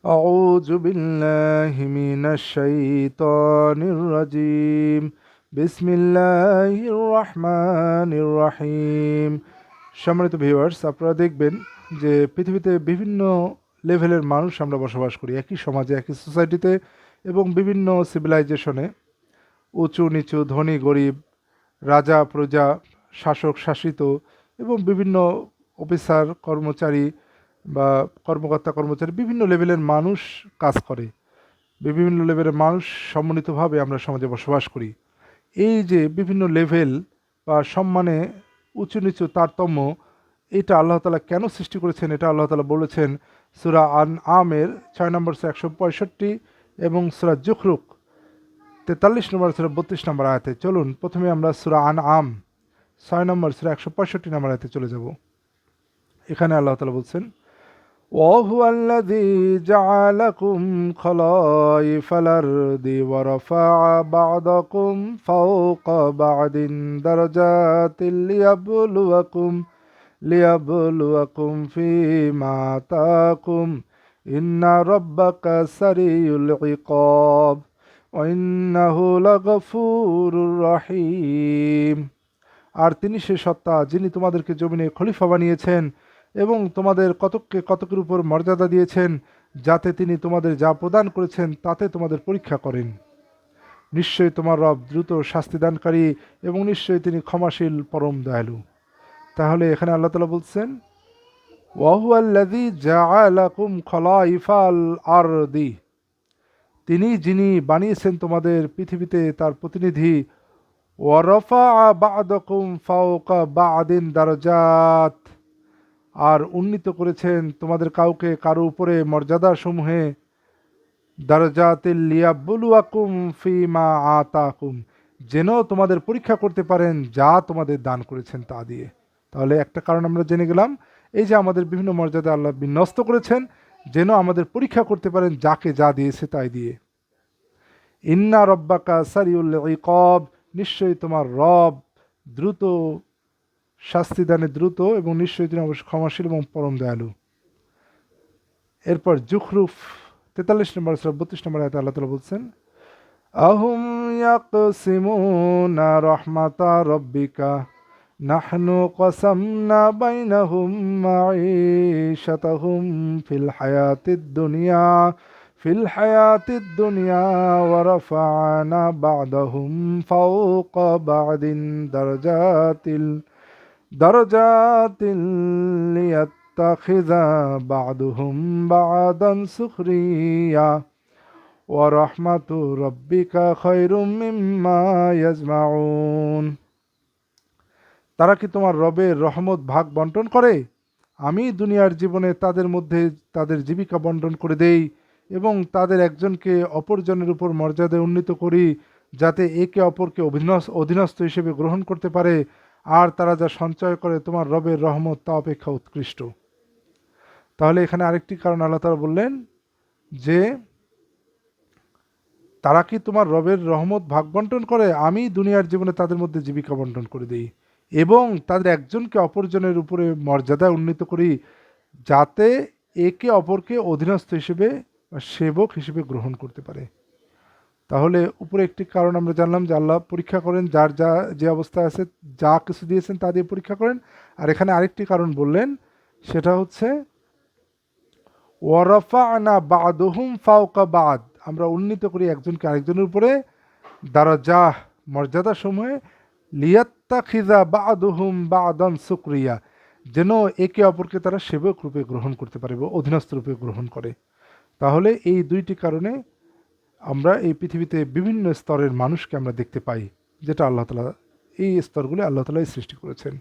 أعوذ بالله من الشيطان الرجيم بسم الله الرحمن الرحيم। সম্মানিত ভিউয়ার্স, আপনারা দেখবেন যে পৃথিবীতে বিভিন্ন লেভেলের মানুষ আমরা বসবাস করি, একই সমাজে, একই সোসাইটিতে এবং বিভিন্ন সিভিলাইজেশনে। উঁচু নিচু, ধনী গরিব, রাজা প্রজা, শাসক শাসিত এবং বিভিন্ন অফিসার কর্মচারী বা কর্মকর্তা কর্মচারী, বিভিন্ন লেভেলের মানুষ কাজ করে। বিভিন্ন লেভেলের মানুষ সম্মিলিতভাবে আমরা সমাজে বসবাস করি। এই যে বিভিন্ন লেভেল বা সম্মানে উঁচু নিচু তারতম্য, এটা আল্লাহ তাআলা কেন সৃষ্টি করেছেন, এটা আল্লাহ তাআলা বলেছেন সূরা আনআমের 6 নম্বর 165 এবং সূরা যুখরুফ 43 নম্বর সূরা 32 নম্বর আয়াতে। চলুন প্রথমে আমরা সূরা আনআম 6 নম্বর সূরা 165 নম্বর আয়াতে চলে যাব। এখানে আল্লাহ তাআলা বলছেন, وهو الذي جعلكم خلائف الأرض ورفع بعضكم فوق بعض درجات ليبلوكم فيما آتاكم إن ربك سريع العقاب وإنه لغفور رحيم। আর তিনি সে সত্তা যিনি তোমাদেরকে জমিনে খলিফা বানিয়েছেন এবং তোমাদের কতককে কতকের উপর মর্যাদা দিয়েছেন, যাতে তিনি তোমাদের যা প্রদান করেছেন তাতে তোমাদের পরীক্ষা করেন। নিশ্চয়ই তোমার রব দ্রুত শাস্তিদানকারী এবং নিশ্চয়ই তিনি ক্ষমাশীল পরম দয়ালু। তাহলে এখানে আল্লাহ তাআলা বলছেন, ওয়াহুয়াল্লাযী জাআলাকুম খলাইফাল আরদি, তিনি যিনি বানিয়েছেন তোমাদের পৃথিবীতে তার প্রতিনিধি। ওয়ারাফাআ বা'দাকুম ফাওকা বা'দিন দারাজাত, আর উন্নীত করেছেন তোমাদের কাউকে কারো উপরে মর্যাদা সমূহে। দারাজাতিল লিয়াবলুয়াকুম ফিমা আতাকুম, যেন তোমাদের পরীক্ষা করতে পারেন যা তোমাদের দান করেছেন তা দিয়ে। তাহলে একটা কারণ আমরা জেনে গেলাম, এই যে আমাদের বিভিন্ন মর্যাদা আল্লাহ বিন্যস্ত করেছেন যেন আমাদের পরীক্ষা করতে পারেন যাকে যা দিয়েছে তাই দিয়ে। ইন্না রব্বাকা সারিউল ইকাব, নিশ্চয়ই তোমার রব দ্রুত শাস্তিদানে দ্রুত এবং নিশ্চয়ই তিনি অবশ্য ক্ষমাশীল এবং পরম দয়ালু। এরপর যুখরুফ 43 নম্বর সূরা 32 নম্বর আয়াতে আল্লাহ তাআলা বলছেন, আহুম ইয়াকসিমুনা রাহমাতা রাব্বিকা নাহনু কসামনা বাইনাহুম মাঈশাতাহুম ফিল হায়াতিদ দুনিয়া ওয়া রাফা'না বা'দাহুম ফাওকা বা'দিন দারাজাতিল লিয়াত্তাখিযা বা'দুহুম বা'দান সুখরিয়া ওয়া রাহমাতু রাব্বিকা খায়রুম মিম্মা ইয়াজমাউন। তারা কি তোমার রবের রহমত ভাগ বন্টন করে? আমি দুনিয়ার জীবনে তাদের মধ্যে তাদের জীবিকা বন্টন করে দেই এবং তাদের একজনকে অপরজনের উপর মর্যাদায় উন্নীত করি, যাতে একে অপরকে অধীনস্থ হিসেবে গ্রহণ করতে পারে। আর তারা যা সঞ্চয় করে তোমার রবের রহমত তা অপেক্ষা উৎকৃষ্ট। তাহলে এখানে আরেকটি কারণ আল্লাহ তাআলা বললেন যে তারা কি তোমার রবের রহমত ভাগ বন্টন করে? আমি দুনিয়ার জীবনে তাদের মধ্যে জীবিকা বন্টন করে দিই এবং তাদের একজনকে অপরজনের উপরে মর্যাদায় উন্নীত করি, যাতে একে অপরকে অধীনস্থ হিসেবে বা সেবক হিসেবে গ্রহণ করতে পারে। তাহলে উপরে একটি কারণ আমরা জানলাম যে আল্লাহ পরীক্ষা করেন, যার যা যে অবস্থা আছে, যা কিছু দিয়েছেন তা দিয়ে পরীক্ষা করেন। আর এখানে আরেকটি কারণ বললেন, সেটা হচ্ছে ওয়ারাফা'না বা'দুহুম ফাওকা বা'দ, আমরা উন্নীত করি একজনকে আরেকজনের উপরে দারাজাহ মর্যাদা সমূহে, লিয়াত্তাখিযা বা'দুহুম বা'দান সুকরিয়া, যেন একে অপরকে তারা সেবক রূপে গ্রহণ করতে পারে বা অধীনস্থ রূপে গ্রহণ করে। তাহলে এই দুইটি কারণে আমরা এই পৃথিবীতে বিভিন্ন স্তরের মানুষকে আমরা দেখতে পাই, যেটা আল্লাহ তাআলা এই স্তরগুলো আল্লাহ তাআলাই সৃষ্টি করেছেন।